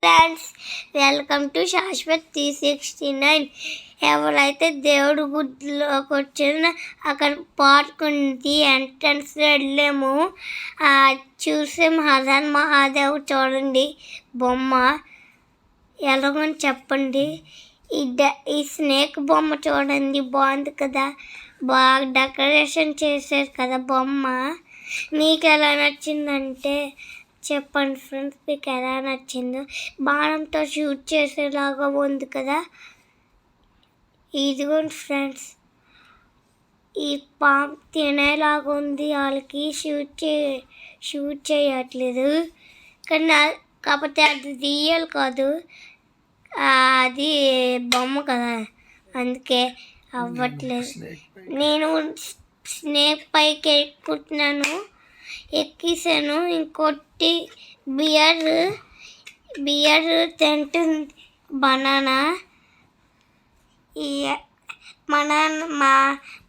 Friends, welcome to Shashwat 369. ఎవరైతే దేవుడు గుడిలోకి వచ్చిన అక్కడ పార్క్ ఉంది, ఎంట్రన్స్లో వెళ్ళాము. చూసాం హరన్ మహాదేవ్. చూడండి బొమ్మ ఎలాగని చెప్పండి. ఈ స్నేక్ బొమ్మ చూడండి, బాగుంది కదా, బాగా డెకరేషన్ చేశారు కదా బొమ్మ. మీకు ఎలా నచ్చిందంటే చెప్పండి ఫ్రెండ్స్, మీకు ఎలా నచ్చిందో. బాణంతో షూట్ చేసేలాగా ఉంది కదా. ఇదిగోండి ఫ్రెండ్స్, ఈ పాము తినేలాగా ఉంది. వాళ్ళకి షూట్ చేయట్లేదు కానీ, కాకపోతే అది రియల్ కాదు, అది బొమ్మ కదా, అందుకే అవ్వట్లేదు. నేను స్నేక్ పైకి ఎక్కుతున్నాను, ఎక్కేసాను. ఇంకోటి బియర్ తింటుంది బనానా.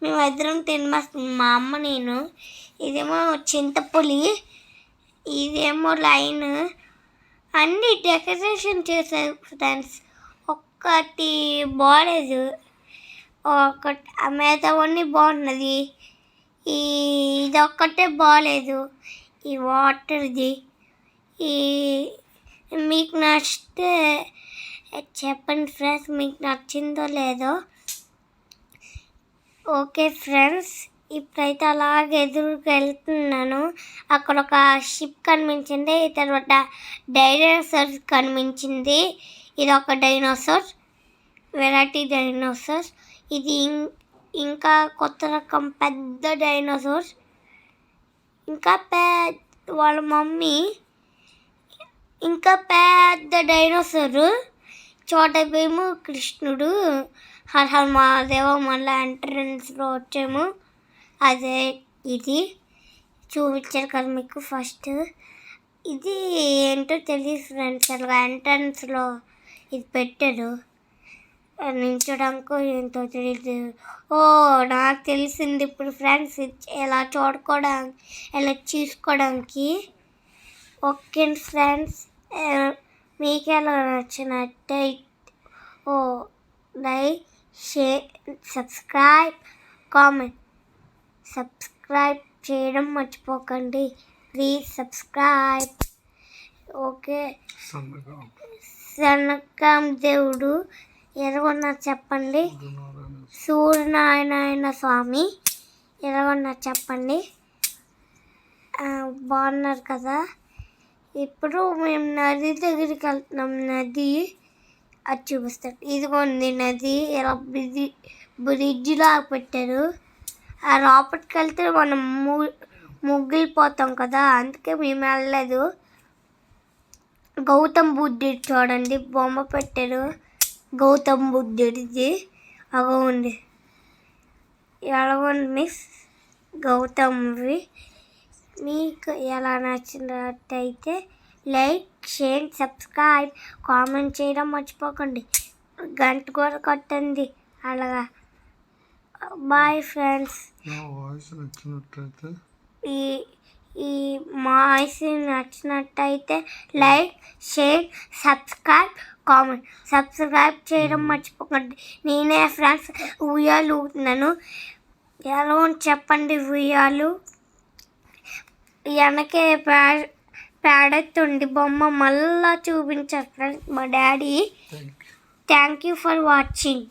మేమిద్దరం తినేస్తాం, మా అమ్మ నేను. ఇదేమో చింతపులి, ఇదేమో లైన్. అన్నీ డెకరేషన్ చేశారు ఫ్రెండ్స్. ఒక్కటి బాగాలేదు, మిగతావన్నీ బాగున్నది. ఇదొక్కటే బాగాలేదు, ఈ వాటర్ది. మీకు నచ్చితే చెప్పండి ఫ్రెండ్స్, మీకు నచ్చిందో లేదో. ఓకే ఫ్రెండ్స్, ఇప్పుడైతే అలాగే ఎదురుకు వెళ్తున్నాను. అక్కడ ఒక షిప్ కనిపించింది, తర్వాత డైనోసార్ కనిపించింది. ఇది ఒక డైనోసార్, వెరైటీ డైనోసార్. ఇది ఇంకా కొత్త రకం పెద్ద డైనోసార్. ఇంకా వాళ్ళ మమ్మీ ఇంకా పెద్ద డైనోసారు. చోటభీము, కృష్ణుడు, హర హర మహాదేవ మళ్ళీ ఎంట్రన్స్లో వచ్చాము. అదే ఇది చూపించారు కదా మీకు ఫస్ట్. ఇది ఏంటో తెలియదు ఫ్రెండ్స్, అలాగా ఎంట్రన్స్లో ఇది పెట్టారు. నించడానికో ఏంటో తెలియదు. నాకు తెలిసింది ఇప్పుడు ఫ్రెండ్స్, ఎలా చూసుకోవడానికి, ఎలా చూసుకోవడానికి. ఓకే ఫ్రెండ్స్, మీకు ఎలా నచ్చినట్టే like, share, subscribe, comment. Subscribe చేయడం మర్చిపోకండి, ప్లీజ్ సబ్స్క్రైబ్. ఓకే, సన్నకం దేవుడు ఎలాగొన్నారు చెప్పండి. సూర్యనారాయణ స్వామి ఎలాగొన్నారు చెప్పండి. బాగున్నారు కదా. ఇప్పుడు మేము నది దగ్గరికి వెళ్తున్నాం. నది అది చూపిస్తాడు. ఇదిగోండి నది, ఇలా బ్రిడ్జిలా పెట్టారు. ఆ లోపలికి వెళ్తే మనం ముగ్గిపోతాం కదా, అందుకే మేము వెళ్ళలేదు. గౌతమ్ బుద్ధుడు చూడండి బొమ్మ పెట్టారు, గౌతమ్ బుద్ధుడిది. అగోండి ఎలాగోండి మిస్ గౌతమ్వి. మీకు ఎలా నచ్చినట్టయితే లైక్, షేర్, సబ్స్క్రైబ్, కామెంట్ చేయడం మర్చిపోకండి. గంట కూడా కొట్టండి. అలాగా బాయ్ ఫ్రెండ్స్. మా వాయిస్ నచ్చినట్టయితే like, share, subscribe, comment. Subscribe చేయడం మర్చిపోకండి. నేనే ఫ్రెండ్స్ ఉయ్యాలు ఊగుతున్నాను. ఎలా చెప్పండి ఉయ్యాలు. వెనకే పేడెత్తుండి బొమ్మ మళ్ళా చూపించారు ఫ్రెండ్స్ మా daddy. Thank you for watching.